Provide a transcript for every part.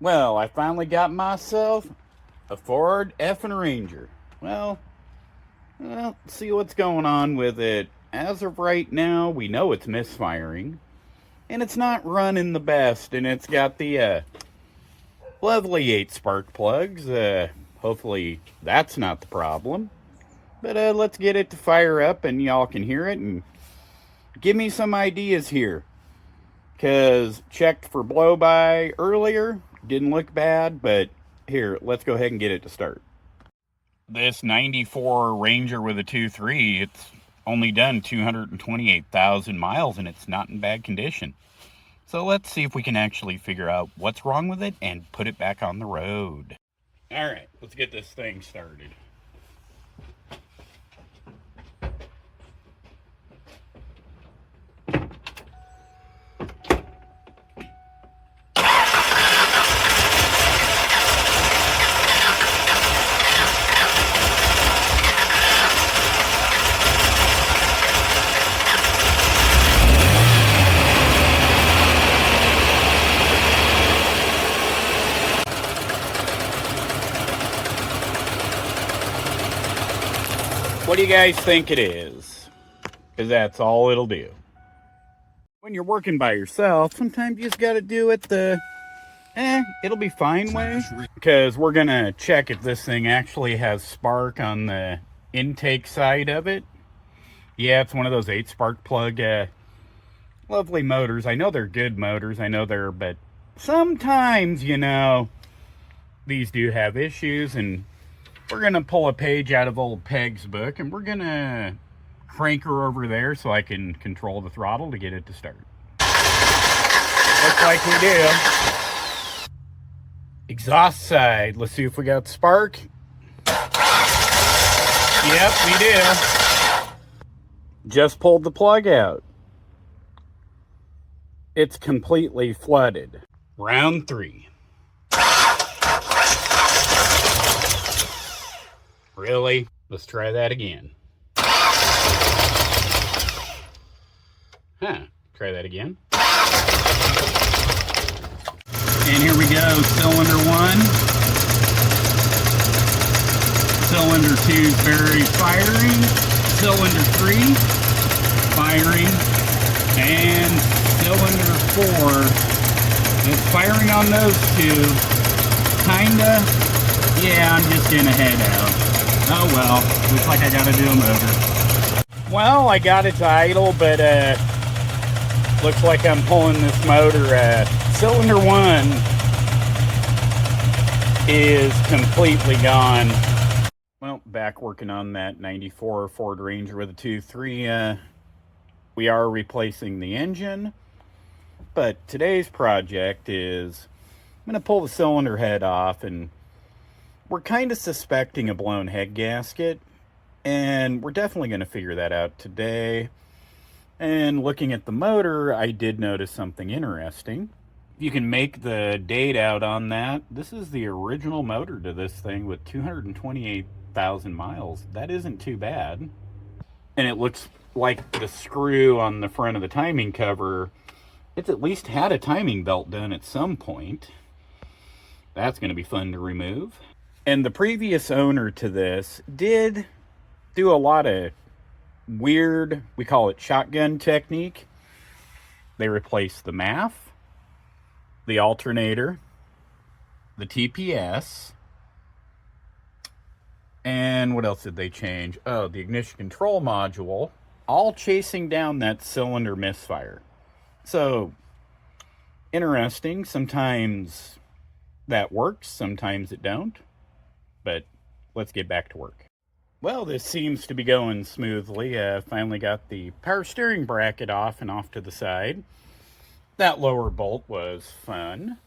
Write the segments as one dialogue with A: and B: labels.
A: Well, I finally got myself a Ford effing Ranger. Well, see what's going on with it. As of right now, we know it's misfiring, and it's not running the best, and it's got the lovely 8 spark plugs. Hopefully that's not the problem. But let's get it to fire up, and y'all can hear it, and give me some ideas here. Because checked for blow-by earlier, didn't look bad, but here, let's go ahead and get it to start. This 94 Ranger with a 2.3, it's only done 228,000 miles and it's not in bad condition. So let's see if we can actually figure out what's wrong with it and put it back on the road. All right, let's get this thing started. What do you guys think it is? Because that's all it'll do. When you're working by yourself, sometimes you just got to do it the, it'll be fine way. Because we're going to check if this thing actually has spark on the intake side of it. Yeah, it's one of those 8 spark plug, lovely motors. I know they're good motors. But sometimes, these do have issues, and we're going to pull a page out of old Peg's book, and we're going to crank her over there so I can control the throttle to get it to start. Looks like we do. Exhaust side. Let's see if we got spark. Yep, we do. Just pulled the plug out. It's completely flooded. Round 3. Really? Let's try that again. Try that again. And here we go. Cylinder 1. Cylinder 2 is very firing. Cylinder 3, firing. And cylinder 4 is firing on those two. Kinda. Yeah, I'm just gonna head out. Oh well, looks like I gotta do a motor. Well, I got it to idle, but looks like I'm pulling this motor. Cylinder 1 is completely gone. Well, back working on that 94 Ford Ranger with a 2.3. We are replacing the engine, but today's project is I'm gonna pull the cylinder head off, and we're kind of suspecting a blown head gasket, and we're definitely going to figure that out today. And looking at the motor, I did notice something interesting. You can make the date out on that. This is the original motor to this thing with 228,000 miles. That isn't too bad. And it looks like the screw on the front of the timing cover, it's at least had a timing belt done at some point. That's going to be fun to remove. And the previous owner to this did do a lot of weird, we call it shotgun technique. They replaced the MAF, the alternator, the TPS, and what else did they change? Oh, the ignition control module, all chasing down that cylinder misfire. So, interesting. Sometimes that works, sometimes it don't. But let's get back to work. Well, this seems to be going smoothly. Finally got the power steering bracket off and off to the side. That lower bolt was fun.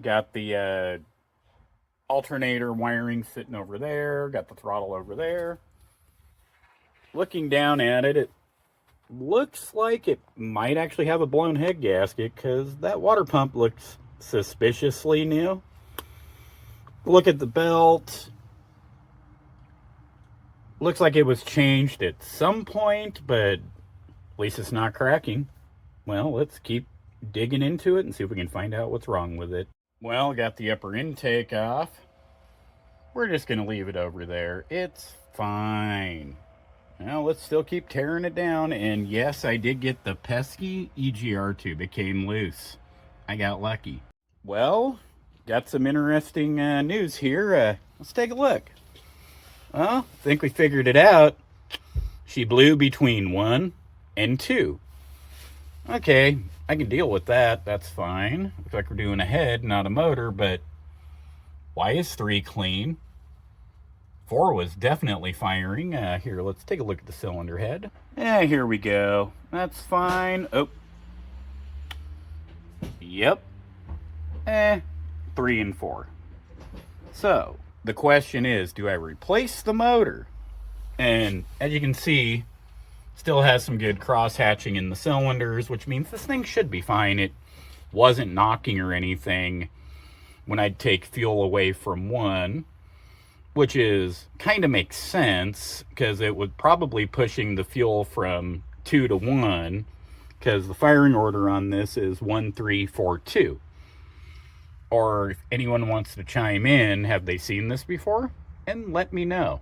A: Got the alternator wiring sitting over there. Got the throttle over there. Looking down at it, it looks like it might actually have a blown head gasket, because that water pump looks suspiciously new. Look at the belt. Looks like it was changed at some point, but at least it's not cracking. Well, let's keep digging into it and see if we can find out what's wrong with it. Well, got the upper intake off. We're just going to leave it over there. It's fine. Now let's still keep tearing it down. And yes, I did get the pesky EGR tube. It came loose. I got lucky. Well, got some interesting news here. Let's take a look. Well, I think we figured it out. She blew between 1 and 2. Okay, I can deal with that. That's fine. Looks like we're doing a head, not a motor, but why is 3 clean? 4 was definitely firing. Here, let's take a look at the cylinder head. Yeah, here we go. That's fine. Oh. Yep. 3 and 4. So, the question is, do I replace the motor? And as you can see, still has some good cross hatching in the cylinders, which means this thing should be fine. It wasn't knocking or anything when I'd take fuel away from 1, which is kind of makes sense because it was probably pushing the fuel from 2 to 1, because the firing order on this is 1342. Or if anyone wants to chime in, have they seen this before? And let me know.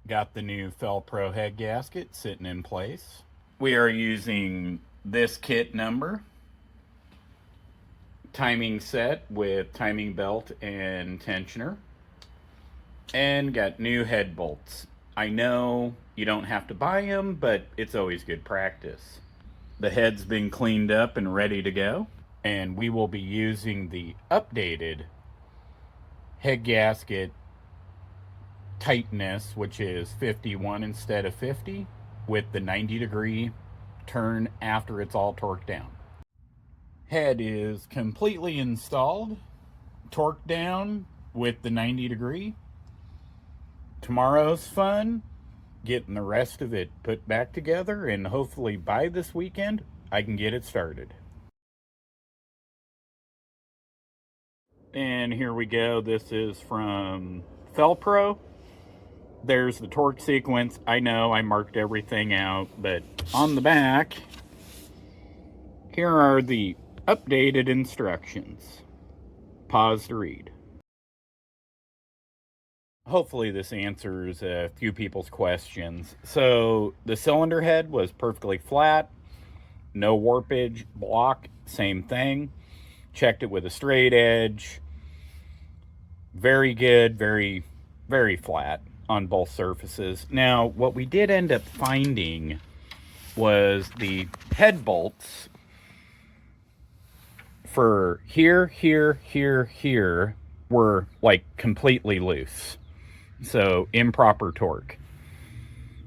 A: Got the new Felpro head gasket sitting in place. We are using this kit number. Timing set with timing belt and tensioner. And got new head bolts. I know you don't have to buy them, but it's always good practice. The head's been cleaned up and ready to go. And we will be using the updated head gasket tightness, which is 51 instead of 50, with the 90-degree turn after it's all torqued down. Head is completely installed, torqued down with the 90-degree. Tomorrow's fun, getting the rest of it put back together, and hopefully by this weekend, I can get it started. And here we go. This is from Felpro. There's the torque sequence. I know I marked everything out, but on the back, here are the updated instructions. Pause to read. Hopefully this answers a few people's questions. So the cylinder head was perfectly flat, no warpage. Block, same thing. Checked it with a straight edge. Very good, very, very flat on both surfaces. Now, what we did end up finding was the head bolts for here, here were like completely loose. So improper torque.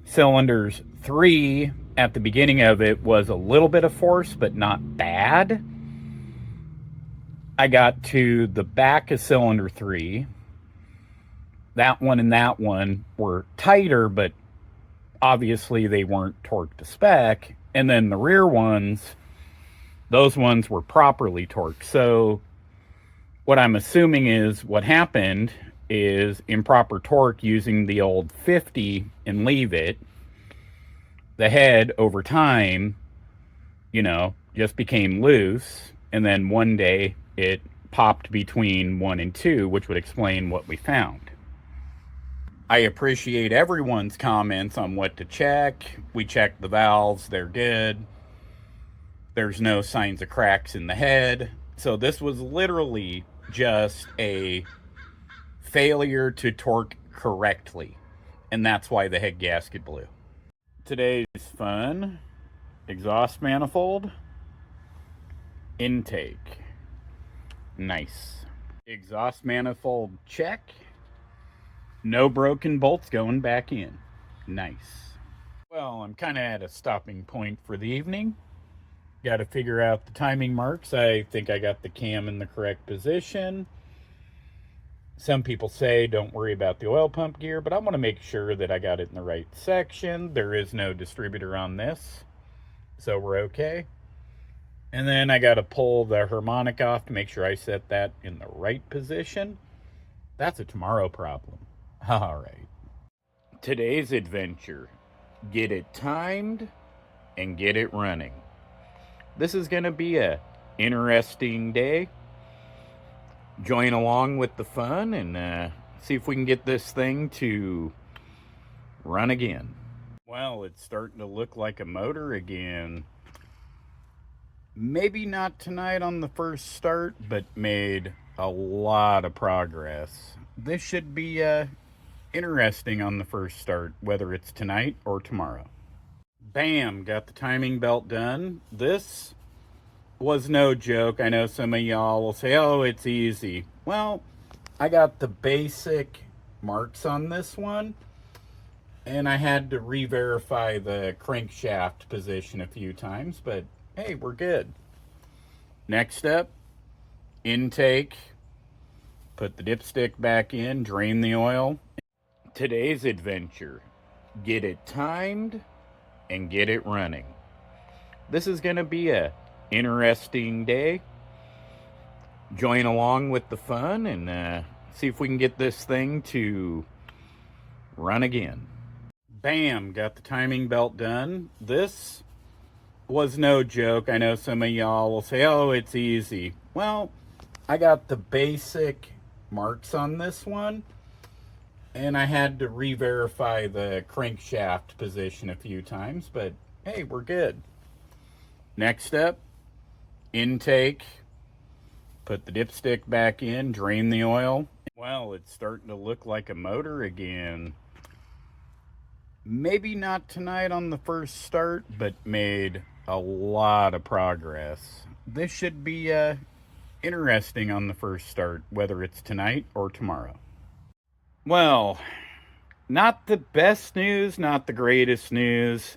A: Cylinders 3 at the beginning of it was a little bit of force, but not bad. I got to the back of cylinder 3. That one and that one were tighter, but obviously they weren't torqued to spec. And then the rear ones, those ones were properly torqued. So what I'm assuming is what happened is improper torque using the old 50 and leave it. The head over time, just became loose. And then one day it popped between 1 and 2, which would explain what we found. I appreciate everyone's comments on what to check. We checked the valves, they're good. There's no signs of cracks in the head. So this was literally just a failure to torque correctly. And that's why the head gasket blew. Today's fun: exhaust manifold, intake. Nice. Exhaust manifold check. No broken bolts going back in. Nice. Well, I'm kind of at a stopping point for the evening. Got to figure out the timing marks. I think I got the cam in the correct position. Some people say don't worry about the oil pump gear, but I want to make sure that I got it in the right section. There is no distributor on this, so we're okay. And then I got to pull the harmonic off to make sure I set that in the right position. That's a tomorrow problem. All right. Today's adventure: get it timed and get it running. This is going to be a interesting day. join along with the fun and see if we can get this thing to run again. Well, it's starting to look like a motor again. Maybe not tonight on the first start, but made a lot of progress. This should be interesting on the first start, whether it's tonight or tomorrow. Bam, got the timing belt done. This was no joke. I know some of y'all will say, oh, it's easy. Well, I got the basic marks on this one, and I had to re-verify the crankshaft position a few times, but hey, we're good. Next step, intake, put the dipstick back in, drain the oil. Today's adventure, get it timed and get it running. This is going to be a interesting day. Join along with the fun and see if we can get this thing to run again. Bam, got the timing belt done. This was no joke. I know some of y'all will say, oh, it's easy. Well, I got the basic marks on this one, and I had to re-verify the crankshaft position a few times, but hey, we're good. Next step, intake, put the dipstick back in, drain the oil. Well, it's starting to look like a motor again. Maybe not tonight on the first start, but made a lot of progress. This should be interesting on the first start, whether it's tonight or tomorrow. Well, not the best news, not the greatest news.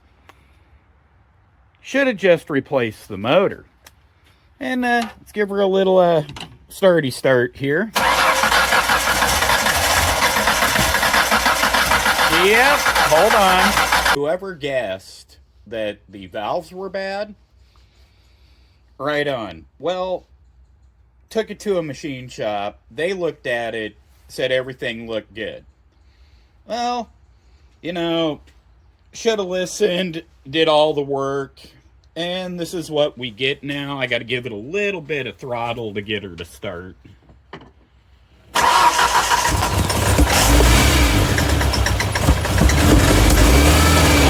A: Should have just replaced the motor. And let's give her a little starty start here. Yep, hold on. Whoever guessed that the valves were bad, right on. Well, took it to a machine shop. They looked at it, said everything looked good. Well, you know, should have listened, did all the work, and this is what we get now. I got to give it a little bit of throttle to get her to start.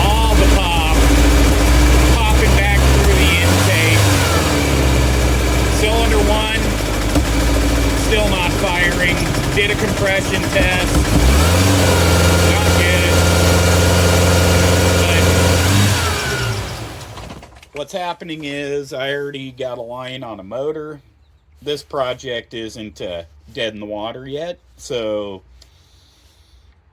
A: All the pop, popping back through the intake. Cylinder 1, still not firing. Did a compression test. Not good. But what's happening is I already got a line on a motor. This project isn't dead in the water yet, so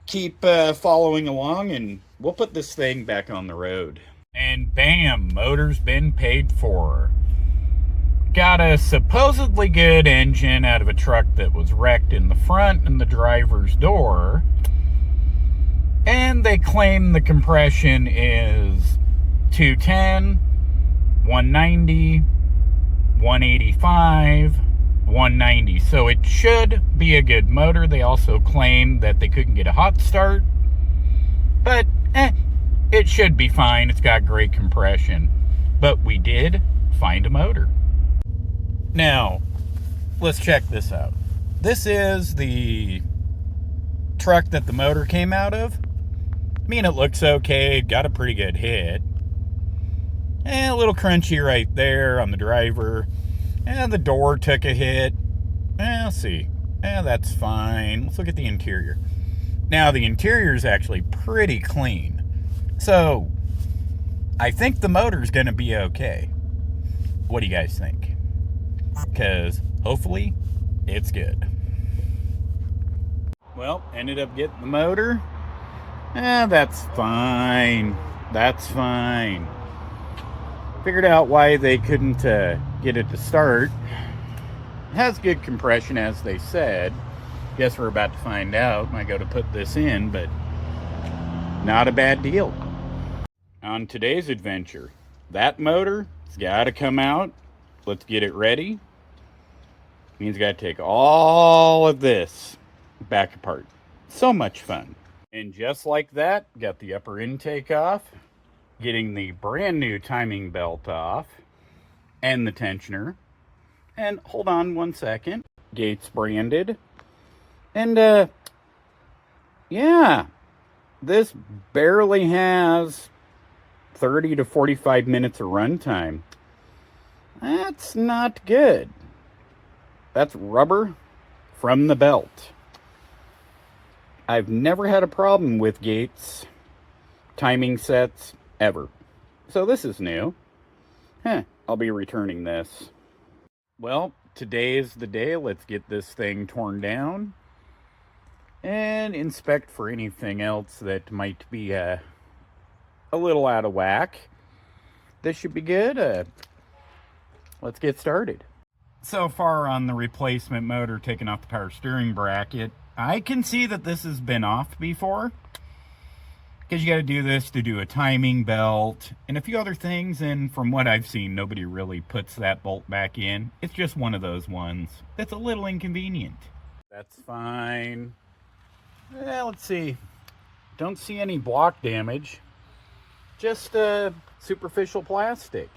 A: keep following along and we'll put this thing back on the road. And bam, motor's been paid for. Got a supposedly good engine out of a truck that was wrecked in the front and the driver's door. And they claim the compression is 210, 190, 185, 190. So it should be a good motor. They also claim that they couldn't get a hot start. But it should be fine. It's got great compression. But we did find a motor. Now, let's check this out. This is the truck that the motor came out of. I mean, it looks okay. Got a pretty good hit. And a little crunchy right there on the driver. And the door took a hit. Let's see. That's fine. Let's look at the interior. Now, the interior is actually pretty clean. So, I think the motor's going to be okay. What do you guys think? Because hopefully it's good. Well, ended up getting the motor. That's fine. That's fine. Figured out why they couldn't get it to start. It has good compression, as they said. Guess we're about to find out. I go to put this in, but not a bad deal. On today's adventure, that motor's got to come out. Let's get it ready. Means I got to take all of this back apart. So much fun. And just like that, got the upper intake off, getting the brand new timing belt off, and the tensioner. And hold on one second. Gates branded. And, yeah, this barely has 30 to 45 minutes of runtime. That's not good. That's rubber from the belt. I've never had a problem with Gates timing sets ever. So this is new. I'll be returning this. Well, today is the day. Let's get this thing torn down and inspect for anything else that might be a little out of whack. This should be good. Let's get started. So far on the replacement motor, taking off the power steering bracket, I can see that this has been off before, because you got to do this to do a timing belt and a few other things, and from what I've seen, nobody really puts that bolt back in. It's just one of those ones that's a little inconvenient. That's fine. Let's see. Don't see any block damage. Just superficial plastic.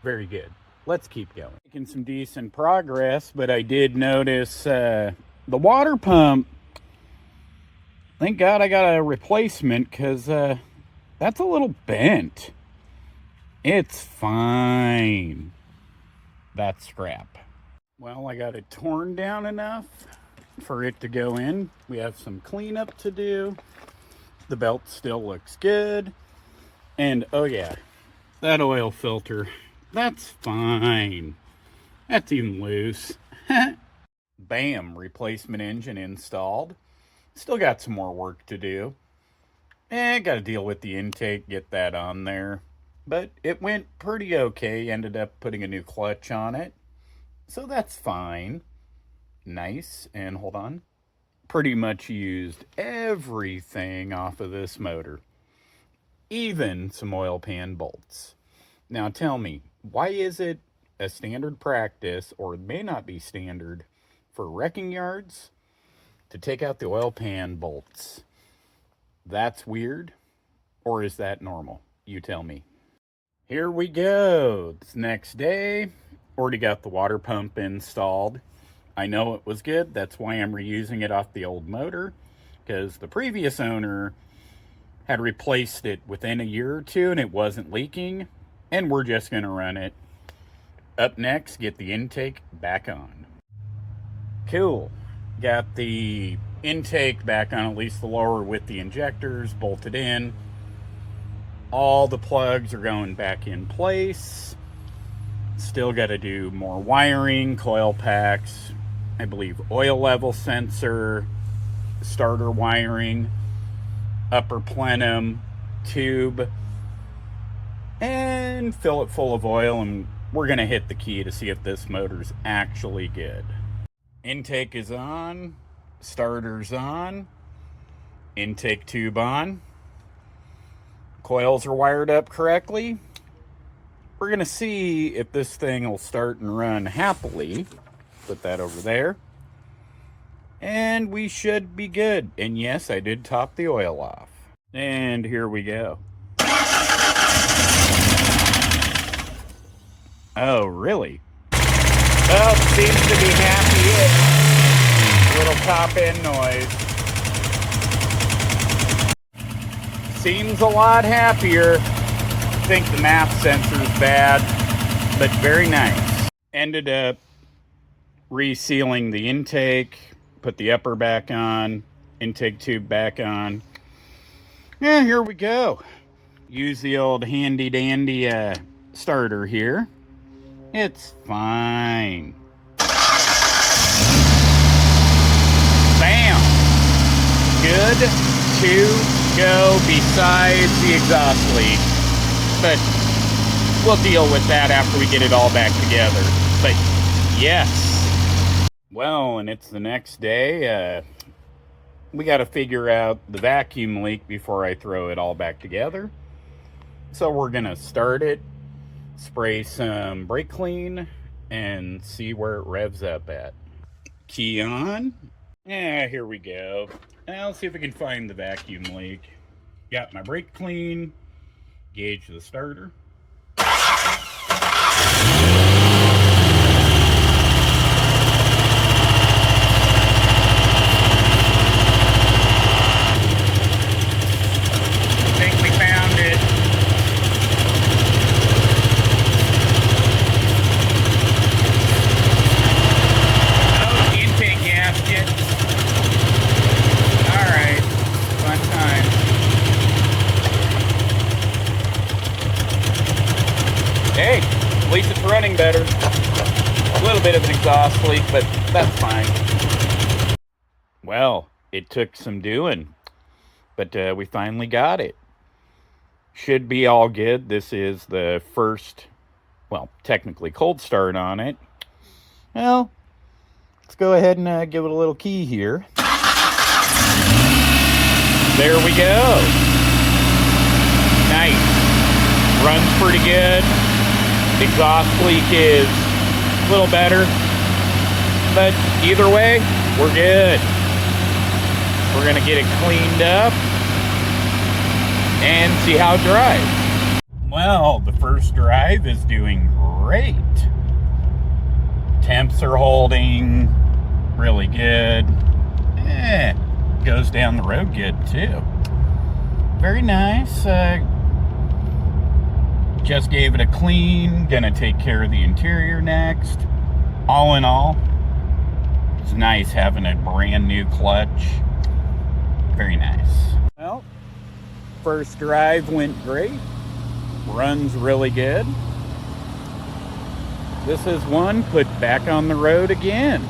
A: Very good. Let's keep going. Making some decent progress, but I did notice the water pump. Thank God I got a replacement, because that's a little bent. It's fine. That's scrap. Well, I got it torn down enough for it to go in. We have some cleanup to do. The belt still looks good. And, oh yeah, that oil filter, that's fine. That's even loose. Bam, replacement engine installed. Still got some more work to do. Got to deal with the intake, get that on there. But it went pretty okay. Ended up putting a new clutch on it. So that's fine. Nice. And hold on. Pretty much used everything off of this motor. Even some oil pan bolts. Now tell me, why is it a standard practice, or it may not be standard, for wrecking yards to take out the oil pan bolts? That's weird, or is that normal? You tell me. Here we go. It's next day. Already got the water pump installed. I know it was good. That's why I'm reusing it off the old motor, because the previous owner had replaced it within a year or two and it wasn't leaking, and we're just going to run it. Up next, get the intake back on. Cool. Got the intake back on, at least the lower, with the injectors bolted in. All the plugs are going back in place. Still got to do more wiring, coil packs, I believe oil level sensor, starter wiring, upper plenum, tube, and fill it full of oil, and we're going to hit the key to see if this motor's actually good. Intake is on, starter's on, intake tube on, coils are wired up correctly. We're going to see if this thing will start and run happily. Put that over there. And we should be good. And yes, I did top the oil off. And here we go. Oh, really? Well, seems to be happy-ish. Little top-end noise. Seems a lot happier. I think the map sensor's bad, but very nice. Ended up resealing the intake, put the upper back on, intake tube back on. Yeah, here we go. Use the old handy-dandy starter here. It's fine. Bam! Good to go besides the exhaust leak. But we'll deal with that after we get it all back together. But yes. Well, and it's the next day. We got to figure out the vacuum leak before I throw it all back together. So we're going to start it, spray some brake clean, and see where it revs up at. Key on. Yeah, here we go. Now let's see if we can find the vacuum leak. Got my brake clean, gauge the starter. getting better. A little bit of an exhaust leak, but that's fine. Well, it took some doing, but we finally got it. Should be all good. This is the first, well, technically cold start on it. Well, let's go ahead and give it a little key here. There we go. Nice. Runs pretty good. Exhaust leak is a little better. But either way, we're good. We're going to get it cleaned up and see how it drives. Well, the first drive is doing great. Temps are holding really good. Goes down the road good too. Very nice. Just gave it a clean. Gonna take care of the interior next. All in all, it's nice having a brand new clutch. Very nice. Well, first drive went great. Runs really good. This is one put back on the road again.